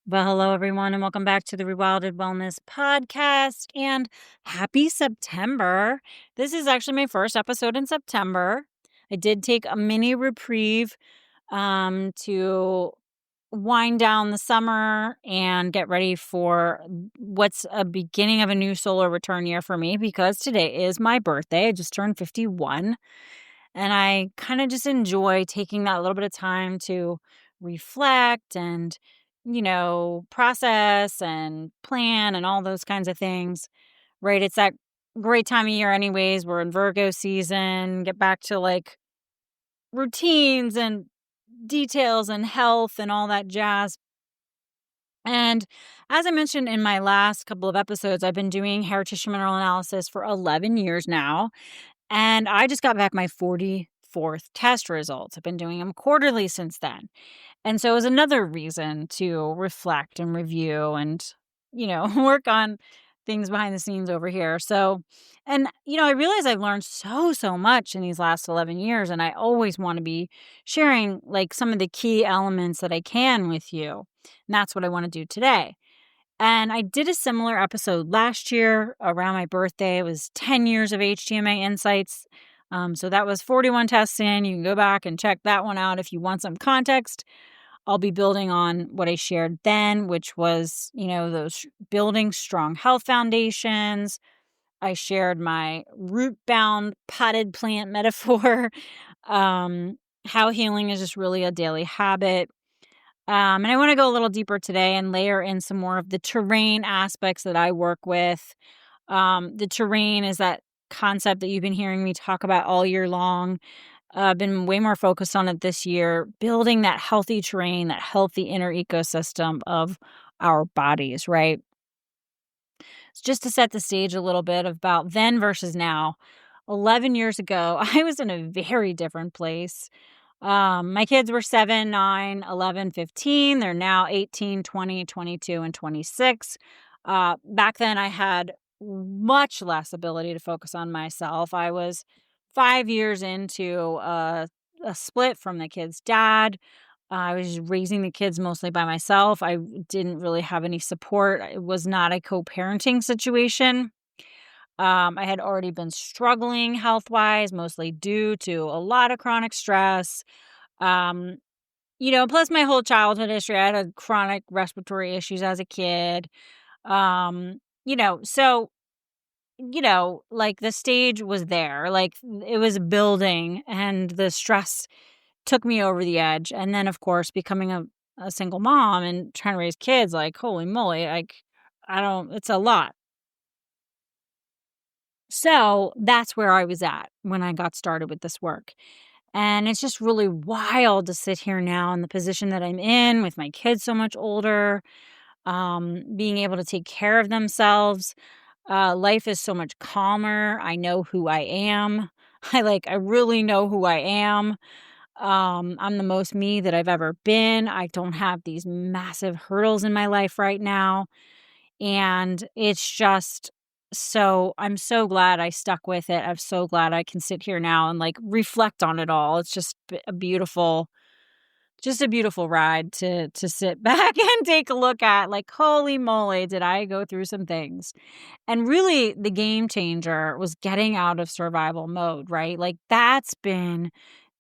Well, hello, everyone, and welcome back to the Rewilded Wellness Podcast. And happy September. This is actually my first episode in September. I did take a mini reprieve to wind down the summer and get ready for what's a beginning of a new solar return year for me because today is my birthday. I just turned 51. And I kind of just enjoy taking that little bit of time to reflect and, process and plan and all those kinds of things, right? It's that great time of year, anyways. We're in Virgo season, get back to like routines and details and health and all that jazz. And as I mentioned in my last couple of episodes, I've been doing hair tissue mineral analysis for 11 years now. And I just got back my 44th test results. I've been doing them quarterly since then. And so it was another reason to reflect and review and, work on things behind the scenes over here. So, and, I realize I've learned so much in these last 11 years. And I always want to be sharing like some of the key elements that I can with you. And that's what I want to do today. And I did a similar episode last year around my birthday. It was 10 years of HTMA insights. So that was 41 tests in. You can go back and check that one out if you want some context. I'll be building on what I shared then, which was, those building strong health foundations. I shared my root-bound potted plant metaphor, how healing is just really a daily habit. And I want to go a little deeper today and layer in some more of the terrain aspects that I work with. The terrain is that concept that you've been hearing me talk about all year long. I've been way more focused on it this year, building that healthy terrain, that healthy inner ecosystem of our bodies, right? So just to set the stage a little bit about then versus now. 11 years ago, I was in a very different place. My kids were 7, 9, 11, 15. They're now 18, 20, 22, and 26. Back then, I had much less ability to focus on myself. I was 5 years into a split from the kid's dad. I was raising the kids mostly by myself. I didn't really have any support. It was not a co-parenting situation. I had already been struggling health-wise, mostly due to a lot of chronic stress. Um, plus my whole childhood history. I had chronic respiratory issues as a kid. So, like the stage was there, like it was building and the stress took me over the edge. And then, of course, becoming a single mom and trying to raise kids, like, holy moly, like, it's a lot. So that's where I was at when I got started with this work. And it's just really wild to sit here now in the position that I'm in with my kids so much older, being able to take care of themselves. Life is so much calmer. I know who I am. I really know who I am. I'm the most me that I've ever been. I don't have these massive hurdles in my life right now. And it's just I'm so glad I stuck with it. I'm so glad I can sit here now and like reflect on it all. It's just a beautiful ride to sit back and take a look at, like, holy moly, did I go through some things. And really the game changer was getting out of survival mode, right? Like that's been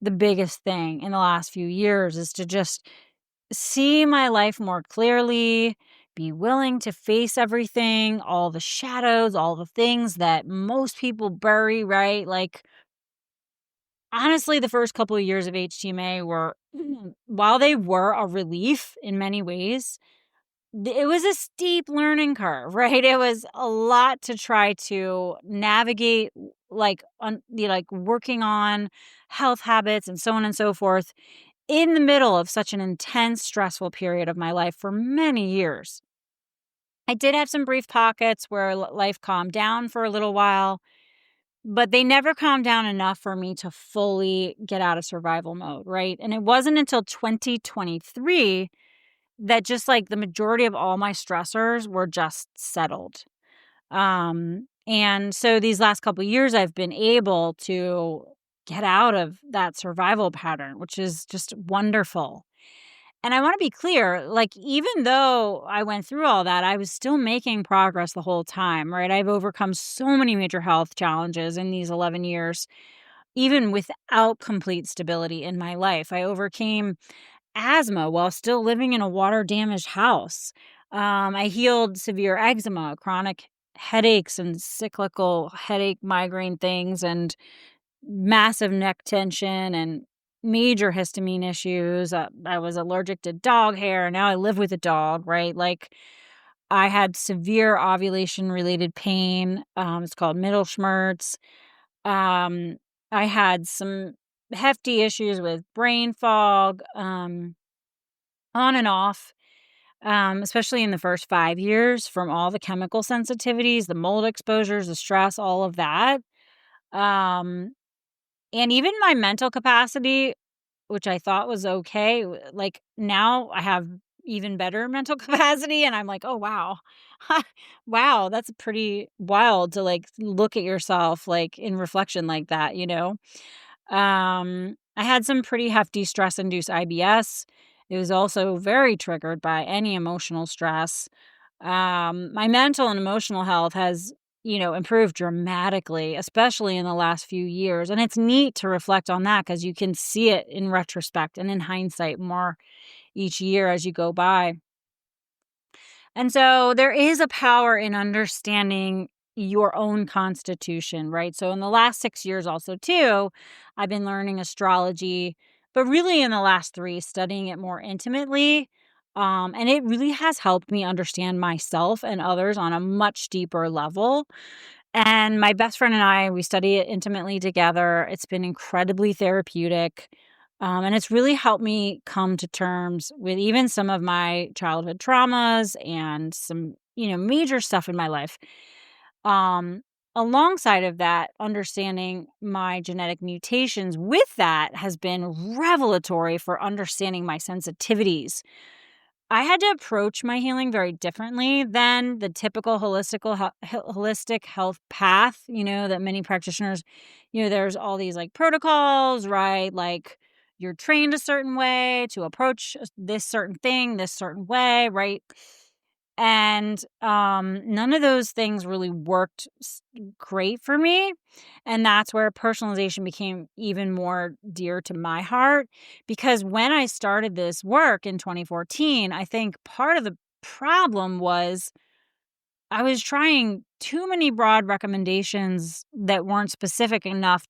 the biggest thing in the last few years, is to just see my life more clearly, be willing to face everything, all the shadows, all the things that most people bury, right? Like, honestly, the first couple of years of HTMA were, while they were a relief in many ways, it was a steep learning curve, right? It was a lot to try to navigate, like, working on health habits and so on and so forth in the middle of such an intense, stressful period of my life for many years. I did have some brief pockets where life calmed down for a little while, but they never calmed down enough for me to fully get out of survival mode, right? And it wasn't until 2023 that just like the majority of all my stressors were just settled. And so these last couple of years, I've been able to get out of that survival pattern, which is just wonderful. And I want to be clear, like, even though I went through all that, I was still making progress the whole time, right? I've overcome so many major health challenges in these 11 years, even without complete stability in my life. I overcame asthma while still living in a water damaged house. I healed severe eczema, chronic headaches, and cyclical headache migraine things, and massive neck tension and major histamine issues. I was allergic to dog hair. Now I live with a dog, right? Like, I had severe ovulation related pain. It's called middle schmerz. Um, I had some hefty issues with brain fog, on and off, especially in the first 5 years from all the chemical sensitivities, the mold exposures, the stress, all of that. Um, and even my mental capacity, which I thought was okay, like, now I have even better mental capacity, and I'm like, "Oh, wow. Wow, that's pretty wild to, like, look at yourself, like, in reflection like that," you know? I had some pretty hefty stress-induced IBS. It was also very triggered by any emotional stress. My mental and emotional health has, improved dramatically, especially in the last few years. And it's neat to reflect on that because you can see it in retrospect and in hindsight more each year as you go by. And so there is a power in understanding your own constitution, right? So in the last 6 years, also, too, I've been learning astrology, but really in the last three, studying it more intimately. And it really has helped me understand myself and others on a much deeper level. And my best friend and I, we study it intimately together. It's been incredibly therapeutic. And it's really helped me come to terms with even some of my childhood traumas and some, major stuff in my life. Um, Alongside of that, understanding my genetic mutations with that has been revelatory for understanding my sensitivities. I had to approach my healing very differently than the typical holistic health path, that many practitioners, there's all these like protocols, right? Like, you're trained a certain way to approach this certain thing, this certain way, right? And none of those things really worked great for me. And that's where personalization became even more dear to my heart. Because when I started this work in 2014, I think part of the problem was I was trying too many broad recommendations that weren't specific enough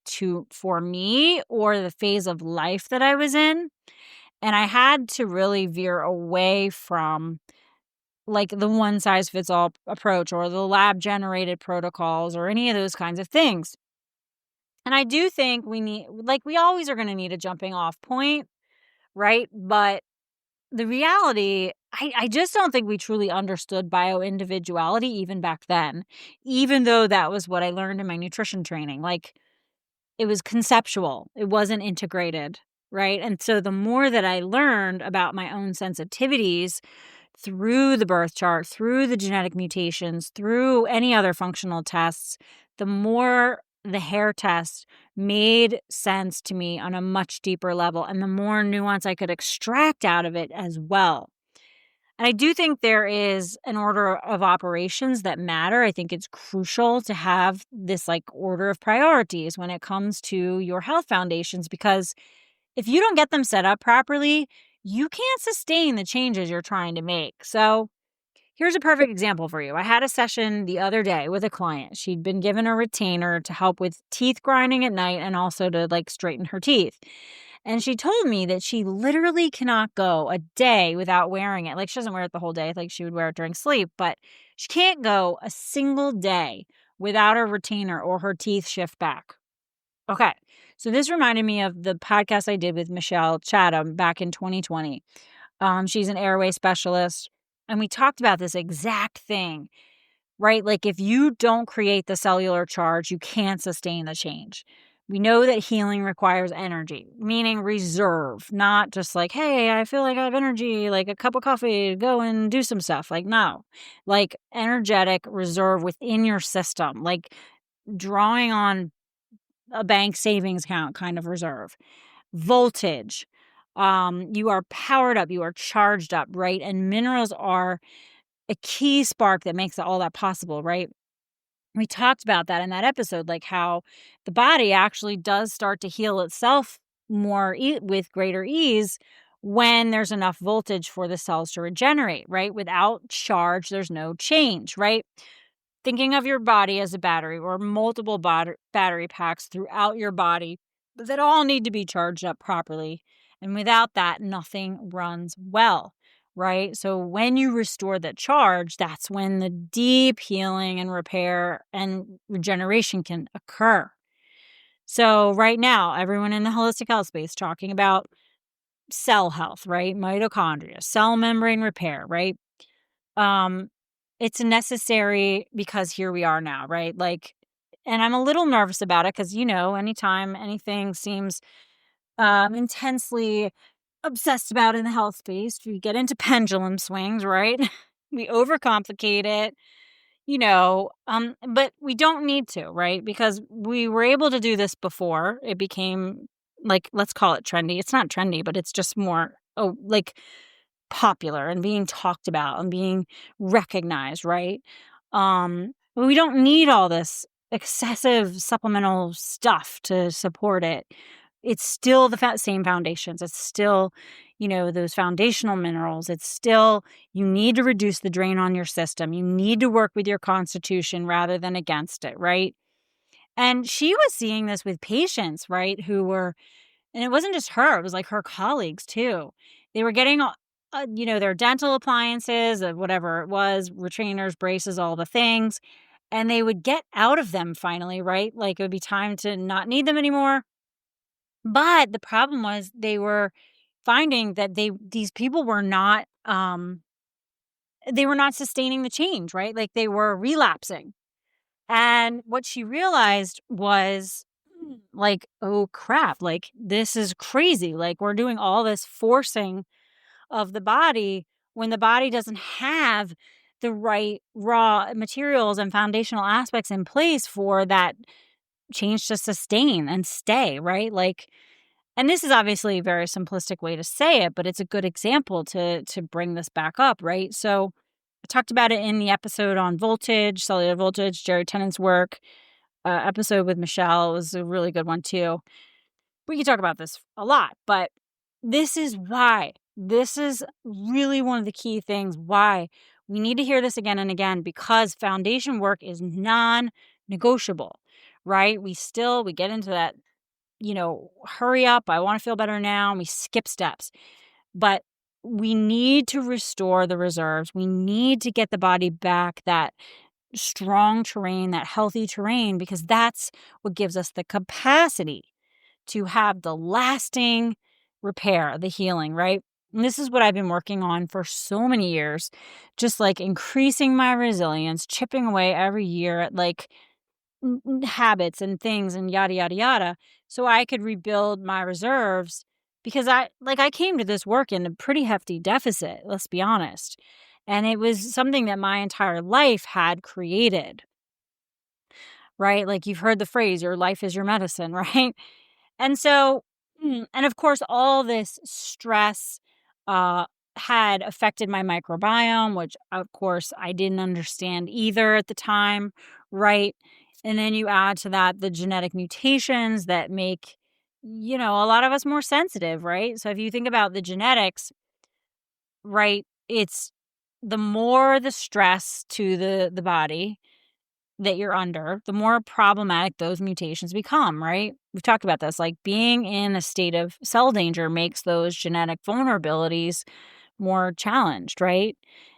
for me or the phase of life that I was in. And I had to really veer away from like the one size fits all approach or the lab generated protocols or any of those kinds of things. And I do think we always are going to need a jumping off point, right? But the reality, I just don't think we truly understood bio individuality even back then, even though that was what I learned in my nutrition training. Like, it was conceptual, it wasn't integrated, right? And so the more that I learned about my own sensitivities, through the birth chart, through the genetic mutations, through any other functional tests, the more the hair test made sense to me on a much deeper level and the more nuance I could extract out of it as well. And I do think there is an order of operations that matter. I think it's crucial to have this like order of priorities when it comes to your health foundations, because if you don't get them set up properly, you can't sustain the changes you're trying to make. So here's a perfect example for you. I had a session the other day with a client. She'd been given a retainer to help with teeth grinding at night and also to like straighten her teeth. And she told me that she literally cannot go a day without wearing it. Like, she doesn't wear it the whole day. Like, she would wear it during sleep, but she can't go a single day without a retainer or her teeth shift back. Okay. So this reminded me of the podcast I did with Michelle Chatham back in 2020. She's an airway specialist, and we talked about this exact thing, right? Like, if you don't create the cellular charge, you can't sustain the change. We know that healing requires energy, meaning reserve, not just like, hey, I feel like I have energy, like a cup of coffee, go and do some stuff. Like, no, like energetic reserve within your system, like drawing on a bank savings account kind of reserve. Voltage. You are powered up, you are charged up, right? And minerals are a key spark that makes all that possible, right? We talked about that in that episode, like how the body actually does start to heal itself with greater ease when there's enough voltage for the cells to regenerate, right? Without charge, there's no change, right? Thinking of your body as a battery or multiple battery packs throughout your body that all need to be charged up properly. And without that, nothing runs well, right? So when you restore that charge, that's when the deep healing and repair and regeneration can occur. So right now, everyone in the holistic health space talking about cell health, right? Mitochondria, cell membrane repair, right? Um, it's necessary because here we are now, right? Like, and I'm a little nervous about it because, anytime anything seems intensely obsessed about in the health space, we get into pendulum swings, right? We overcomplicate it, but we don't need to, right? Because we were able to do this before. It became like, let's call it trendy. It's not trendy, but it's just more, like popular and being talked about and being recognized, right? But we don't need all this excessive supplemental stuff to support it. It's still the same foundations. It's still, those foundational minerals. It's still, you need to reduce the drain on your system. You need to work with your constitution rather than against it, right? And she was seeing this with patients, right, and it wasn't just her, it was like her colleagues too. They were getting, their dental appliances, whatever it was, retainers, braces, all the things, and they would get out of them finally, right? Like it would be time to not need them anymore. But the problem was they were finding that these people were not, they were not sustaining the change, right? Like they were relapsing. And what she realized was like, oh crap, like this is crazy. Like we're doing all this forcing of the body when the body doesn't have the right raw materials and foundational aspects in place for that change to sustain and stay, right? Like, and this is obviously a very simplistic way to say it, but it's a good example to bring this back up, right? So I talked about it in the episode on voltage, cellular voltage, Jerry Tennant's work. Episode with Michelle was a really good one too. We could talk about this a lot, but this is why. This is really one of the key things why we need to hear this again and again, because foundation work is non-negotiable, right? We get into that, hurry up, I want to feel better now, and we skip steps. But we need to restore the reserves. We need to get the body back that strong terrain, that healthy terrain, because that's what gives us the capacity to have the lasting repair, the healing, right? And this is what I've been working on for so many years, just like increasing my resilience, chipping away every year at like habits and things and yada, yada, yada, so I could rebuild my reserves because I came to this work in a pretty hefty deficit, let's be honest. And it was something that my entire life had created, right? Like you've heard the phrase, your life is your medicine, right? And so, and of course, all this stress had affected my microbiome, which of course I didn't understand either at the time, right? And then you add to that the genetic mutations that make, a lot of us more sensitive, right? So if you think about the genetics, right, it's the more the stress to the body that you're under, the more problematic those mutations become, right? We've talked about this, like being in a state of cell danger makes those genetic vulnerabilities more challenged, right?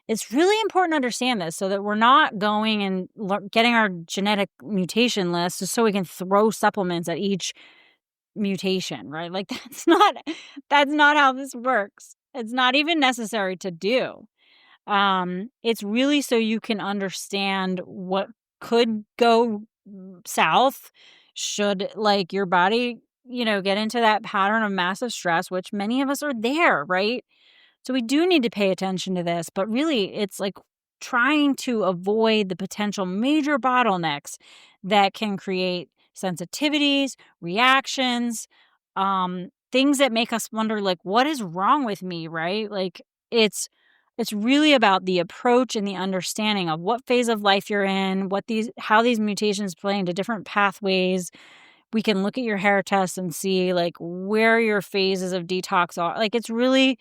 It's really important to understand this so that we're not going and getting our genetic mutation list just so we can throw supplements at each mutation, right? Like that's not how this works. It's not even necessary to do. It's really so you can understand what could go south should like your body, get into that pattern of massive stress, which many of us are there, right? So we do need to pay attention to this, but really it's like trying to avoid the potential major bottlenecks that can create sensitivities, reactions, things that make us wonder, like, what is wrong with me, right? Like, it's it's really about the approach and the understanding of what phase of life you're in, what these how these mutations play into different pathways. We can look at your hair test and see, like, where your phases of detox are. Like, it's really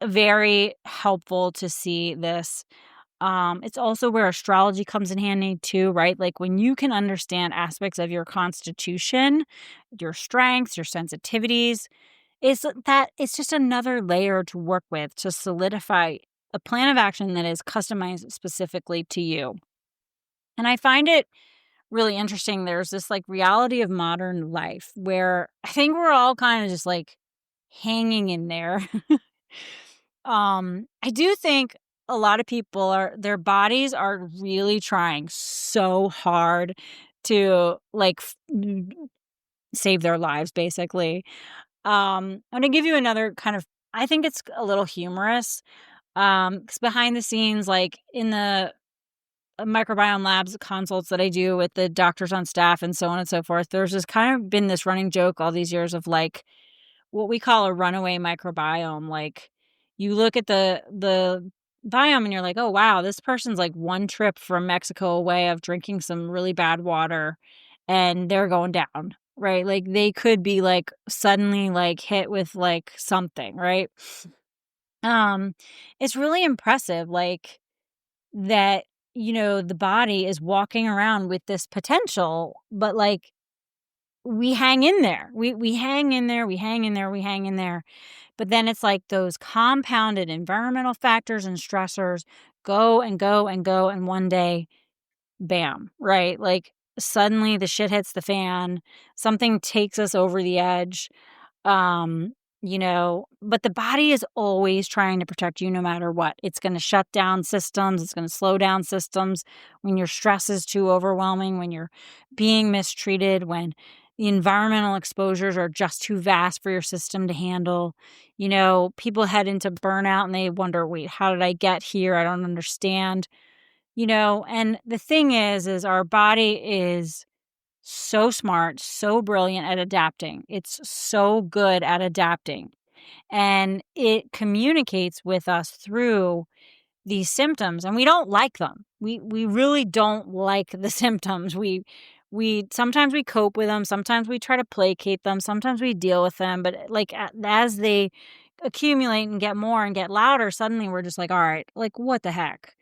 very helpful to see this. It's also where astrology comes in handy too, right? Like, when you can understand aspects of your constitution, your strengths, your sensitivities, it's just another layer to work with to solidify a plan of action that is customized specifically to you. And I find it really interesting. There's this like reality of modern life where I think we're all kind of just like hanging in there. I do think a lot of people their bodies are really trying so hard to like save their lives basically. I'm gonna give you another kind of, I think it's a little humorous. 'Cause behind the scenes, like in the microbiome labs consults that I do with the doctors on staff and so on and so forth, there's just kind of been this running joke all these years of like what we call a runaway microbiome. Like, you look at the biome and you're like, "Oh, wow, this person's like one trip from Mexico away of drinking some really bad water and they're going down." Right? Like, they could be like suddenly like hit with like something, right? Um it's really impressive like that, the body is walking around with this potential, but like we hang in there. We hang in there, we hang in there, we hang in there. But then it's like those compounded environmental factors and stressors go and go and go, and one day, bam, right? Like, suddenly the shit hits the fan, something takes us over the edge. Um, but the body is always trying to protect you no matter what. It's going to shut down systems, it's going to slow down systems when your stress is too overwhelming, when you're being mistreated, when the environmental exposures are just too vast for your system to handle. People head into burnout and they wonder, wait, how did I get here? I don't understand. And the thing is our body is so smart, so brilliant at adapting. It's so good at adapting. And it communicates with us through these symptoms, and we don't like them. We really don't like the symptoms. We sometimes we cope with them, sometimes we try to placate them, sometimes we deal with them, but like as they accumulate and get more and get louder, suddenly we're just like, all right, like what the heck?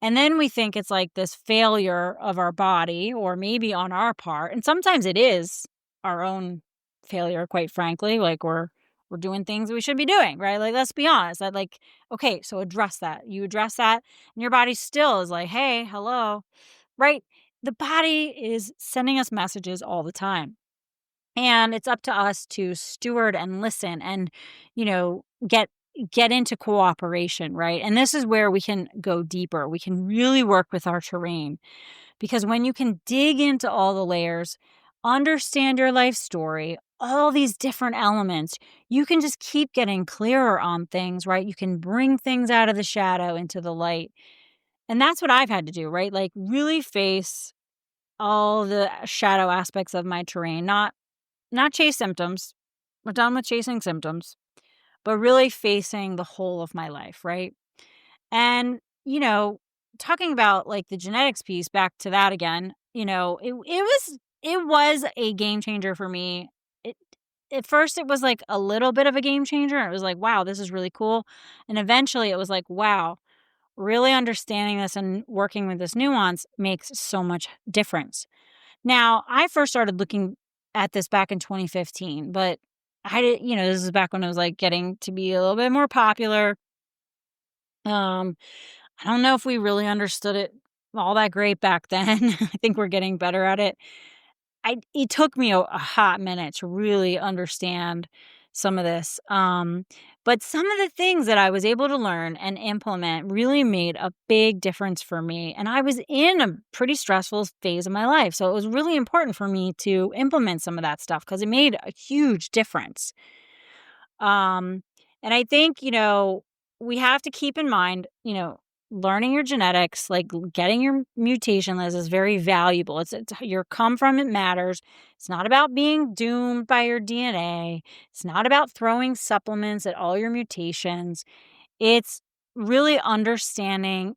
And then we think it's like this failure of our body or maybe on our part. And sometimes it is our own failure, quite frankly. Like we're doing things we should be doing, right? Like, let's be honest. That like, okay, so address that. You address that and your body still is like, hey, hello, right? The body is sending us messages all the time. And it's up to us to steward and listen and, get into cooperation, right? And this is where we can go deeper. We can really work with our terrain because when you can dig into all the layers, understand your life story, all these different elements, you can just keep getting clearer on things, right? You can bring things out of the shadow into the light. And that's what I've had to do, right? Like really face all the shadow aspects of my terrain, not chase symptoms. We're done with chasing symptoms, but really facing the whole of my life, right? And, talking about like the genetics piece, back to that again, it was a game changer for me. It At first it was like a little bit of a game changer. It was like, wow, this is really cool. And eventually it was like, wow, really understanding this and working with this nuance makes so much difference. Now, I first started looking at this back in 2015, but I did, this is back when it was like getting to be a little bit more popular. Um, I don't know if we really understood it all that great back then. I think we're getting better at it. It took me a hot minute to really understand some of this. But some of the things that I was able to learn and implement really made a big difference for me. And I was in a pretty stressful phase of my life. So it was really important for me to implement some of that stuff because it made a huge difference. Um, and I think, we have to keep in mind, learning your genetics, like getting your mutation list is very valuable. It's your come from, it matters. It's not about being doomed by your DNA. It's not about throwing supplements at all your mutations. It's really understanding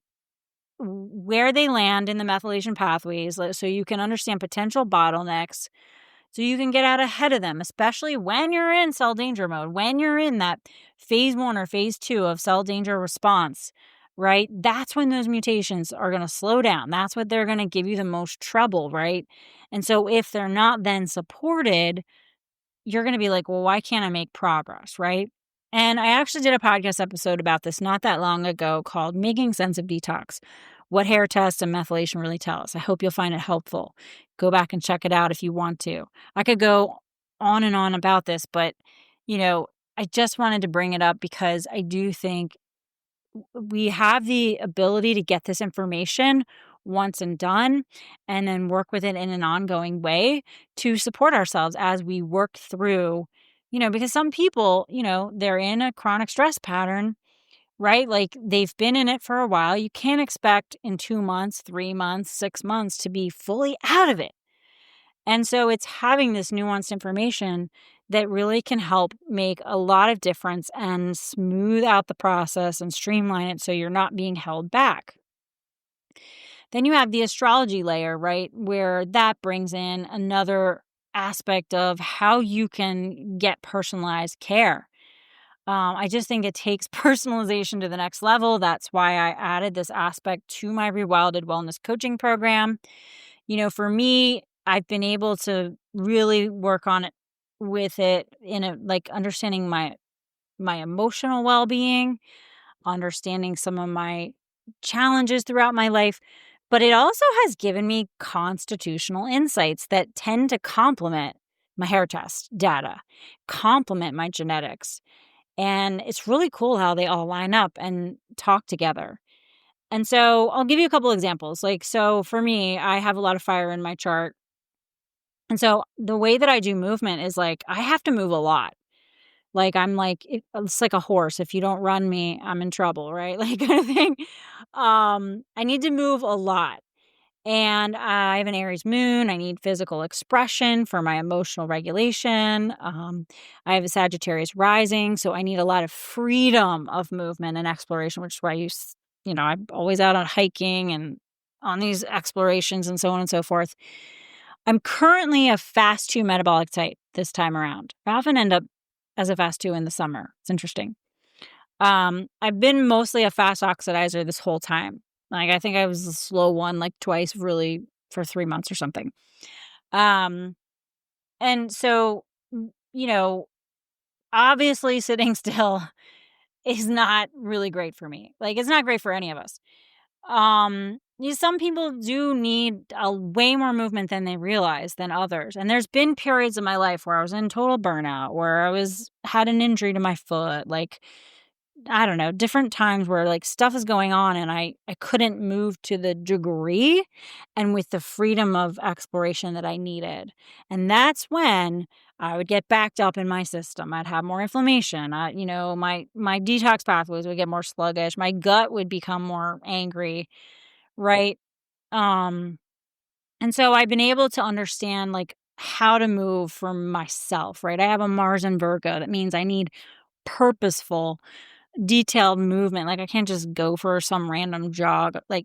where they land in the methylation pathways so you can understand potential bottlenecks, so you can get out ahead of them, especially when you're in cell danger mode, when you're in that phase 1 or phase 2 of cell danger response, right? That's when those mutations are going to slow down. That's what they're going to give you the most trouble, right? And so if they're not then supported, you're going to be like, well, why can't I make progress, right? And I actually did a podcast episode about this not that long ago called Making Sense of Detox, What Hair Tests and Methylation Really Tell Us. I hope you'll find it helpful. Go back and check it out if you want to. I could go on and on about this, but, I just wanted to bring it up because I do think we have the ability to get this information once and done, and then work with it in an ongoing way to support ourselves as we work through, because some people, they're in a chronic stress pattern, right? Like they've been in it for a while. You can't expect in 2 months, 3 months, 6 months to be fully out of it. And so it's having this nuanced information that really can help make a lot of difference and smooth out the process and streamline it so you're not being held back. Then you have the astrology layer, right? Where that brings in another aspect of how you can get personalized care. I just think it takes personalization to the next level. That's why I added this aspect to my Rewilded Wellness coaching program. For me, I've been able to really work on it with it in a understanding my emotional well-being, understanding some of my challenges throughout my life, but it also has given me constitutional insights that tend to complement my hair test data, complement my genetics. And it's really cool how they all line up and talk together. And so I'll give you a couple examples. So for me, I have a lot of fire in my chart. And so the way that I do movement is I have to move a lot. It's like a horse. If you don't run me, I'm in trouble, right? Kind of thing. I need to move a lot. And I have an Aries moon. I need physical expression for my emotional regulation. I have a Sagittarius rising, so I need a lot of freedom of movement and exploration, which is why I'm always out on hiking and on these explorations and so on and so forth. I'm currently a fast 2 metabolic type this time around. I often end up as a fast 2 in the summer. It's interesting. I've been mostly a fast oxidizer this whole time. I think I was a slow one twice really for 3 months or something. And so, obviously sitting still is not really great for me. It's not great for any of us. Some people do need a way more movement than they realize than others. And there's been periods in my life where I was in total burnout, where I had an injury to my foot, I don't know, different times where stuff is going on and I couldn't move to the degree and with the freedom of exploration that I needed. And that's when I would get backed up in my system. I'd have more inflammation. My detox pathways would get more sluggish. My gut would become more angry, right? And so I've been able to understand how to move for myself, right? I have a Mars in Virgo. That means I need purposeful detailed movement. I can't just go for some random jog. I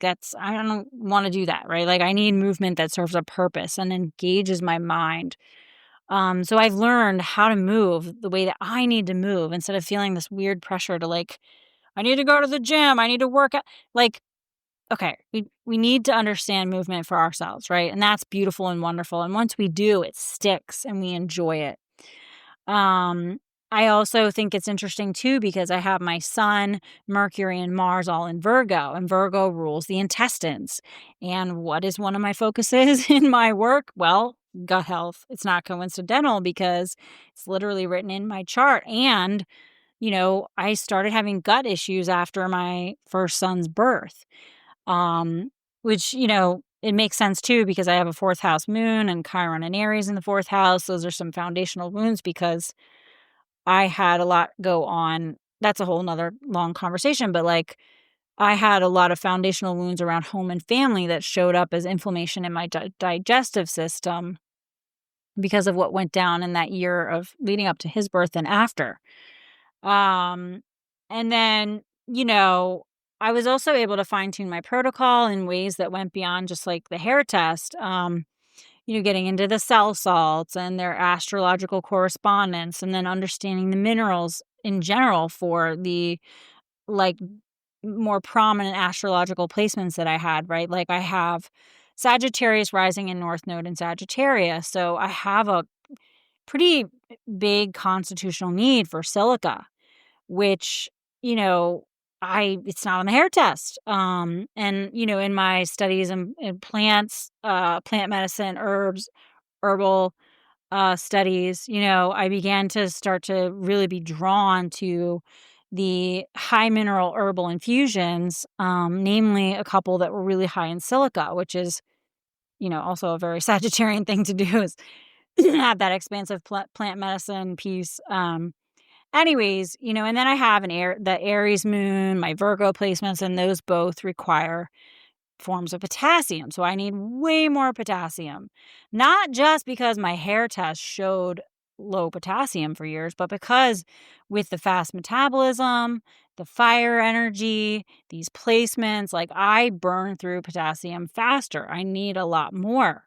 don't want to do that, right? I need movement that serves a purpose and engages my mind. So I've learned how to move the way that I need to move instead of feeling this weird pressure to I need to go to the gym. I need to work out. Okay, we need to understand movement for ourselves, right? And that's beautiful and wonderful. And once we do, it sticks and we enjoy it. I also think it's interesting too because I have my Sun, Mercury, and Mars all in Virgo, and Virgo rules the intestines. And what is one of my focuses in my work? Well, gut health. It's not coincidental because it's literally written in my chart. And, I started having gut issues after my first son's birth, which, it makes sense too because I have a 4th house moon and Chiron and Aries in the 4th house. Those are some foundational wounds because I had a lot go on. That's a whole nother long conversation, but I had a lot of foundational wounds around home and family that showed up as inflammation in my digestive system because of what went down in that year of leading up to his birth and after. Um, and then, I was also able to fine tune my protocol in ways that went beyond just like the hair test. Getting into the cell salts and their astrological correspondence, and then understanding the minerals in general for the like more prominent astrological placements that I had, right? Like I have Sagittarius rising in North Node in Sagittarius. So I have a pretty big constitutional need for silica, which, you know, it's not on the hair test. In my studies in plants, plant medicine, herbs, herbal studies, I began to start to really be drawn to the high mineral herbal infusions, namely a couple that were really high in silica, which is, also a very Sagittarian thing to do is have that expansive plant medicine piece. Anyways, and then I have the Aries moon, my Virgo placements, and those both require forms of potassium. So I need way more potassium, not just because my hair test showed low potassium for years, but because with the fast metabolism, the fire energy, these placements, like I burn through potassium faster. I need a lot more.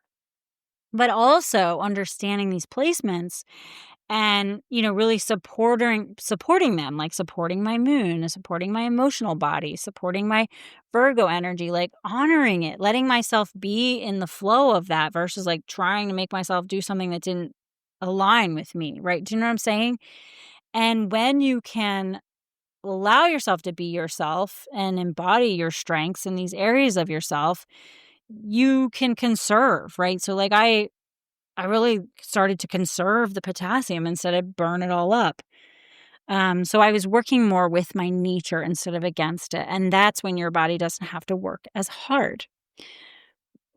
But also understanding these placements and, really supporting them, like supporting my moon, supporting my emotional body, supporting my Virgo energy, like honoring it, letting myself be in the flow of that versus like trying to make myself do something that didn't align with me, right? Do you know what I'm saying? And when you can allow yourself to be yourself and embody your strengths in these areas of yourself, you can conserve, right? So like I really started to conserve the potassium instead of burn it all up. So I was working more with my nature instead of against it. And that's when your body doesn't have to work as hard.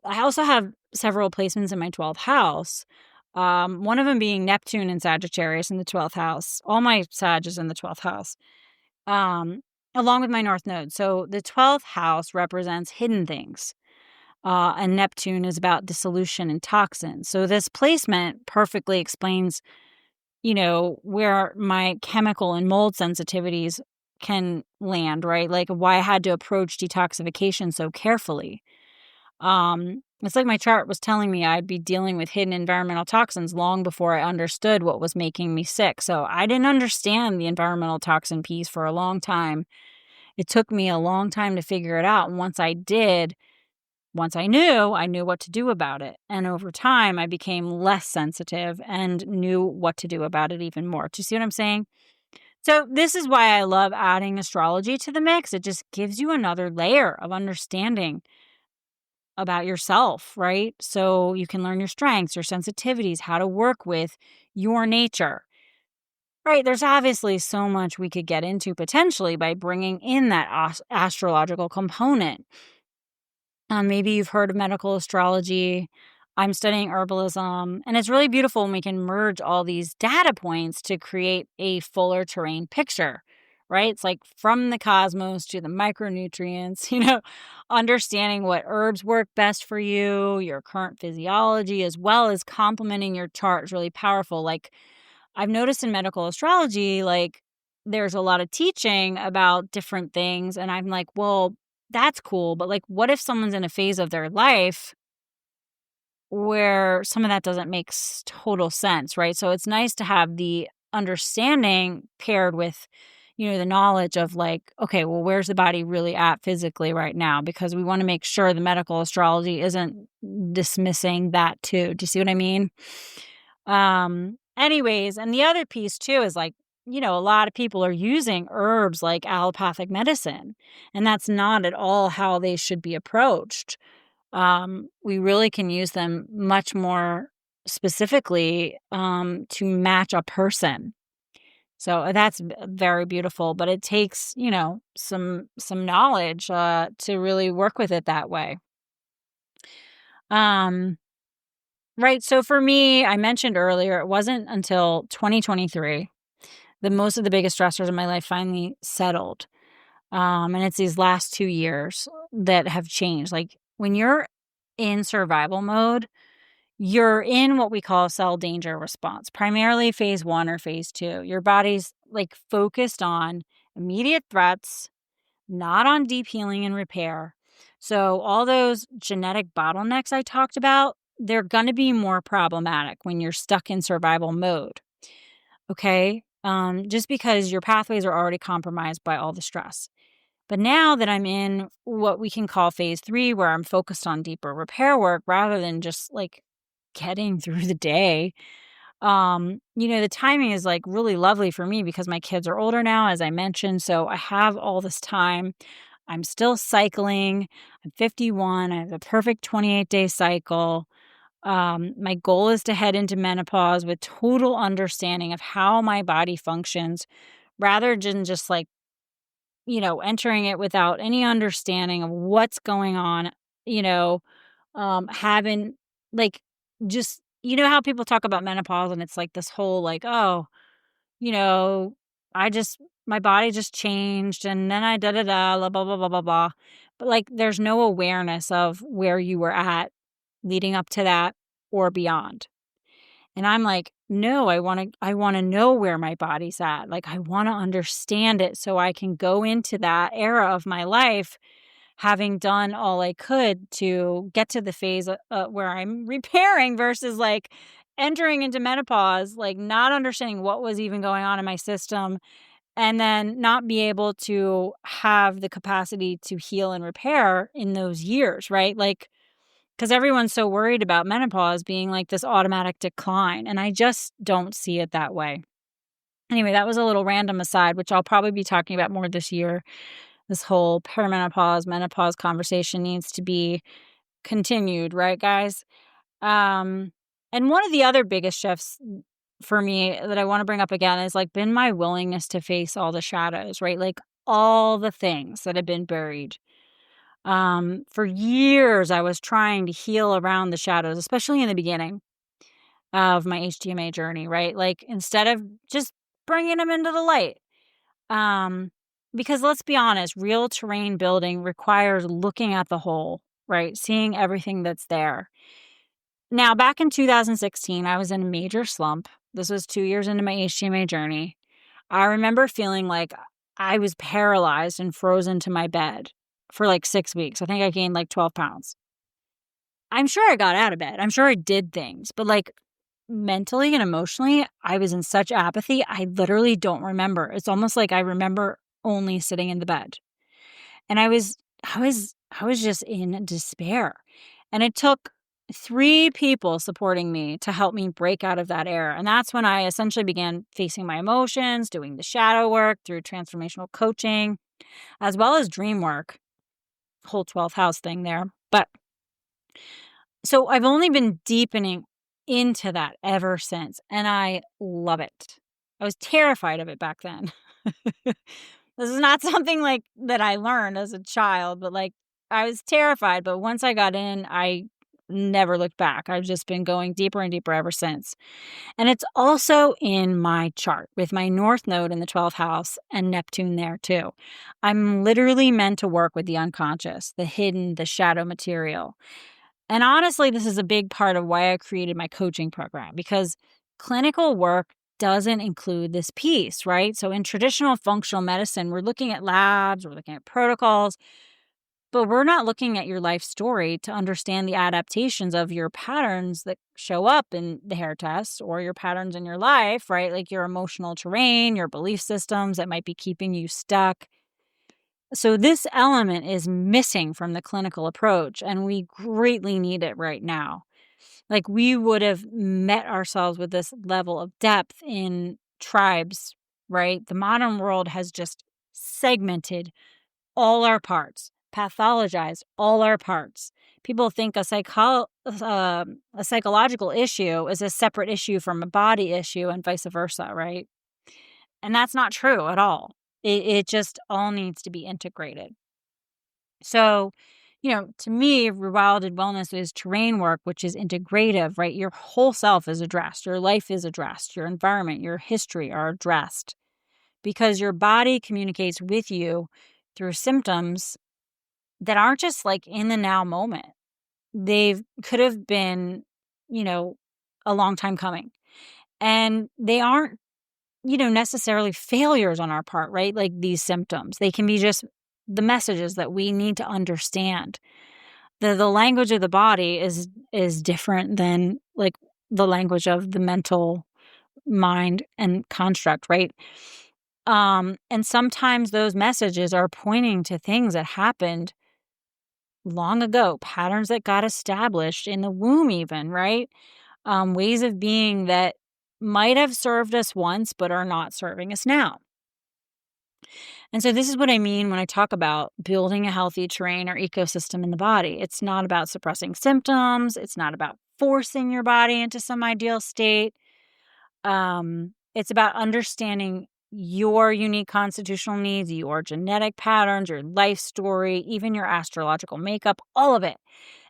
I also have several placements in my 12th house. One of them being Neptune and Sagittarius in the 12th house. All my Sag is in the 12th house, along with my North Node. So the 12th house represents hidden things. And Neptune is about dissolution and toxins. So this placement perfectly explains, where my chemical and mold sensitivities can land, right? Like why I had to approach detoxification so carefully. It's like my chart was telling me I'd be dealing with hidden environmental toxins long before I understood what was making me sick. So I didn't understand the environmental toxin piece for a long time. It took me a long time to figure it out. And once I knew what to do about it. And over time, I became less sensitive and knew what to do about it even more. Do you see what I'm saying? So this is why I love adding astrology to the mix. It just gives you another layer of understanding about yourself, right? So you can learn your strengths, your sensitivities, how to work with your nature. Right, there's obviously so much we could get into potentially by bringing in that astrological component. Maybe you've heard of medical astrology. I'm studying herbalism, and it's really beautiful when we can merge all these data points to create a fuller terrain picture, right? It's like from the cosmos to the micronutrients, understanding what herbs work best for you, your current physiology, as well as complementing your chart is really powerful. Like I've noticed in medical astrology, like there's a lot of teaching about different things, and I'm like, well, that's cool, but like what if someone's in a phase of their life where some of that doesn't make total sense, right? So it's nice to have the understanding paired with, the knowledge of like, okay, well, where's the body really at physically right now? Because we want to make sure the medical astrology isn't dismissing that too. Do you see what I mean? Anyways, and the other piece too is like, a lot of people are using herbs like allopathic medicine, and that's not at all how they should be approached. We really can use them much more specifically to match a person. So that's very beautiful, but it takes, some knowledge to really work with it that way. Right. So for me, I mentioned earlier, it wasn't until 2023 that most of the biggest stressors in my life finally settled. And it's these last 2 years that have changed. Like, when you're in survival mode, you're in what we call cell danger response, primarily phase 1 or phase 2. Your body's, like, focused on immediate threats, not on deep healing and repair. So all those genetic bottlenecks I talked about, they're gonna be more problematic when you're stuck in survival mode, okay? Just because your pathways are already compromised by all the stress. But now that I'm in what we can call phase 3, where I'm focused on deeper repair work rather than just, like, getting through the day, the timing is, like, really lovely for me because my kids are older now, as I mentioned, so I have all this time. I'm still cycling. I'm 51. I have the perfect 28-day cycle. My goal is to head into menopause with total understanding of how my body functions rather than just, like, entering it without any understanding of what's going on, you know, having, like, just, how people talk about menopause and it's like this whole, like, oh, you know, I just, my body just changed and then I da da da, blah, blah, blah, blah, blah, blah. But, like, there's no awareness of where you were at leading up to that or beyond. And I'm like, no, I want to know where my body's at. Like, I want to understand it so I can go into that era of my life having done all I could to get to the phase where I'm repairing versus, like, entering into menopause, like, not understanding what was even going on in my system and then not be able to have the capacity to heal and repair in those years, right? Like, because everyone's so worried about menopause being like this automatic decline, and I just don't see it that way. Anyway, that was a little random aside, which I'll probably be talking about more this year. This whole perimenopause, menopause conversation needs to be continued, right, guys? Um, and one of the other biggest shifts for me that I want to bring up again is, like, been my willingness to face all the shadows, right? Like, all the things that have been buried. For years, I was trying to heal around the shadows, especially in the beginning of my HTMA journey, right? Like, instead of just bringing them into the light. Um, because let's be honest, real terrain building requires looking at the whole, right? Seeing everything that's there. Now, back in 2016, I was in a major slump. This was 2 years into my HTMA journey. I remember feeling like I was paralyzed and frozen to my bed for like 6 weeks. I think I gained like 12 pounds. I'm sure I got out of bed. I'm sure I did things, but, like, mentally and emotionally, I was in such apathy. I literally don't remember. It's almost like I remember only sitting in the bed. And I was just in despair. And it took 3 people supporting me to help me break out of that era. And that's when I essentially began facing my emotions, doing the shadow work through transformational coaching, as well as dream work, whole 12th house thing there. But so I've only been deepening into that ever since, and I love it. I was terrified of it back then. This is not something, like, that I learned as a child, but, like, I was terrified, but once I got in, I never looked back. I've just been going deeper and deeper ever since. And it's also in my chart with my North Node in the 12th house and Neptune there too. I'm literally meant to work with the unconscious, the hidden, the shadow material. And honestly, this is a big part of why I created my coaching program, because clinical work doesn't include this piece, right? So in traditional functional medicine, we're looking at labs, we're looking at protocols, but we're not looking at your life story to understand the adaptations of your patterns that show up in the hair test or your patterns in your life, right? Like your emotional terrain, your belief systems that might be keeping you stuck. So this element is missing from the clinical approach, and we greatly need it right now. Like, we would have met ourselves with this level of depth in tribes, right? The modern world has just segmented all our parts, pathologized all our parts. People think a psychological issue is a separate issue from a body issue and vice versa, right? And that's not true at all. It just all needs to be integrated. So, to me, rewilded wellness is terrain work, which is integrative, right? Your whole self is addressed. Your life is addressed. Your environment, your history are addressed because your body communicates with you through symptoms that aren't just like in the now moment. They could have been, a long time coming. And they aren't, necessarily failures on our part, right? Like these symptoms. They can be just the messages that we need to understand. The language of the body is different than like the language of the mental mind and construct, right? And sometimes those messages are pointing to things that happened long ago, patterns that got established in the womb even, right? Ways of being that might have served us once but are not serving us now. And so this is what I mean when I talk about building a healthy terrain or ecosystem in the body. It's not about suppressing symptoms. It's not about forcing your body into some ideal state. It's about understanding your unique constitutional needs, your genetic patterns, your life story, even your astrological makeup, all of it,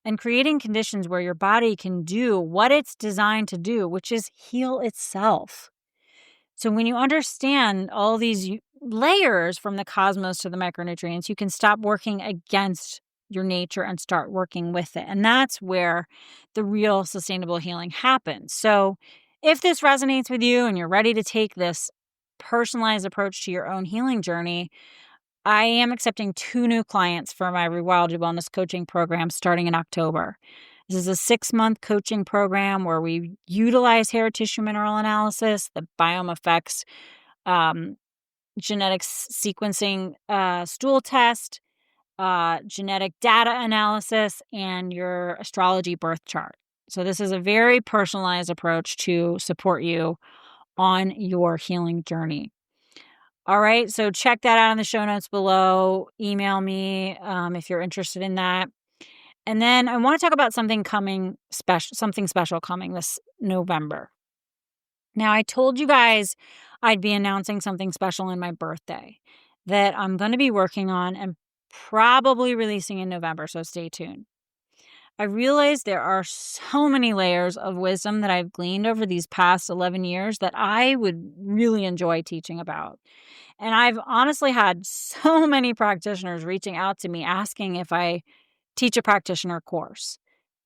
and creating conditions where your body can do what it's designed to do, which is heal itself. So when you understand all these layers from the cosmos to the micronutrients, you can stop working against your nature and start working with it. And that's where the real sustainable healing happens. So if this resonates with you and you're ready to take this personalized approach to your own healing journey, I am accepting 2 new clients for my Rewilded Wellness coaching program starting in October. This is a 6-month coaching program where we utilize hair tissue mineral analysis, the biome effects, genetics sequencing, stool test, genetic data analysis, and your astrology birth chart. So this is a very personalized approach to support you on your healing journey. All right, so check that out in the show notes below. Email me if you're interested in that. And then I want to talk about something special coming this November. Now, I told you guys I'd be announcing something special in my birthday that I'm going to be working on and probably releasing in November, so stay tuned. I realize there are so many layers of wisdom that I've gleaned over these past 11 years that I would really enjoy teaching about. And I've honestly had so many practitioners reaching out to me asking if I teach a practitioner course.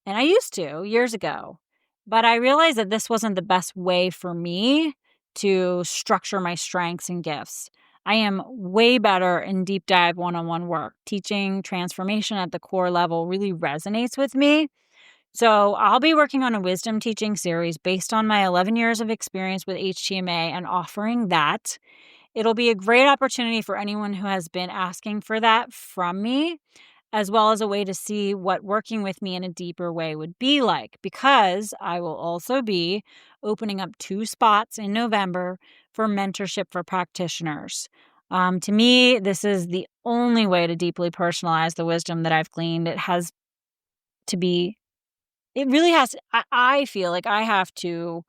And I used to years ago, but I realized that this wasn't the best way for me to structure my strengths and gifts. I am way better in deep dive one-on-one work. Teaching transformation at the core level really resonates with me. So I'll be working on a wisdom teaching series based on my 11 years of experience with HTMA and offering that. It'll be a great opportunity for anyone who has been asking for that from me, as well as a way to see what working with me in a deeper way would be like, because I will also be opening up 2 spots in November for mentorship for practitioners. To me, this is the only way to deeply personalize the wisdom that I've gleaned. It really has to, I feel like I have to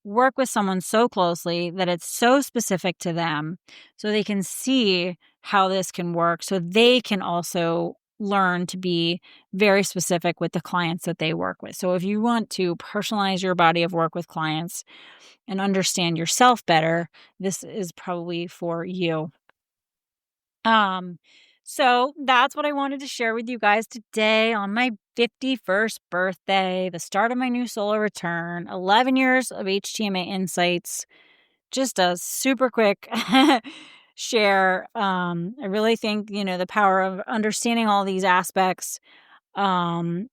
work with someone so closely that it's so specific to them so they can see how this can work, so they can also learn to be very specific with the clients that they work with. So if you want to personalize your body of work with clients and understand yourself better, this is probably for you. So that's what I wanted to share with you guys today on my 51st birthday, the start of my new solar return, 11 years of HTMA insights. Just a super quick share. I really think, the power of understanding all these aspects and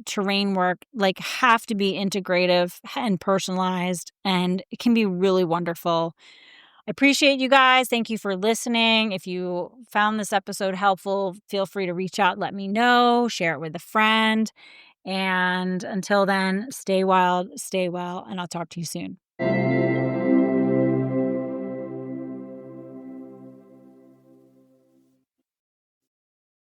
terrain work have to be integrative and personalized, and it can be really wonderful. I appreciate you guys. Thank you for listening. If you found this episode helpful, feel free to reach out, let me know, share it with a friend. And until then, stay wild, stay well, and I'll talk to you soon.